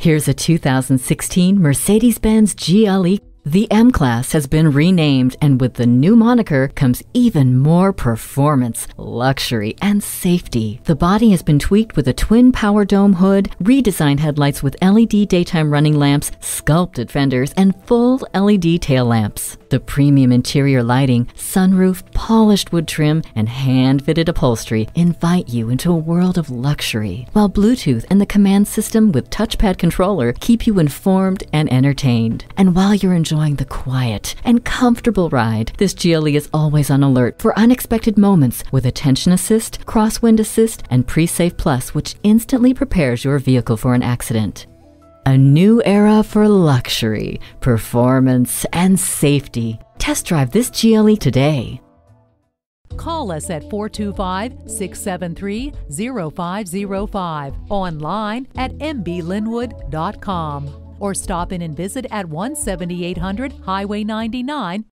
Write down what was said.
Here's a 2016 Mercedes-Benz GLE. The M-Class has been renamed, and with the new moniker comes even more performance, luxury, and safety. The body has been tweaked with a twin power dome hood, redesigned headlights with LED daytime running lamps, sculpted fenders, and full LED tail lamps. The premium interior lighting, sunroof, polished wood trim, and hand-fitted upholstery invite you into a world of luxury, while Bluetooth and the COMAND System with touchpad controller keep you informed and entertained. And while you're enjoying the quiet and comfortable ride, this GLE is always on alert for unexpected moments with Attention Assist, Crosswind Assist, and Pre-Safe Plus, which instantly prepares your vehicle for an accident. A new era for luxury, performance, and safety. Test drive this GLE today. Call us at 425-673-0505, online at mblynnwood.com, or stop in and visit at 17800 Highway 99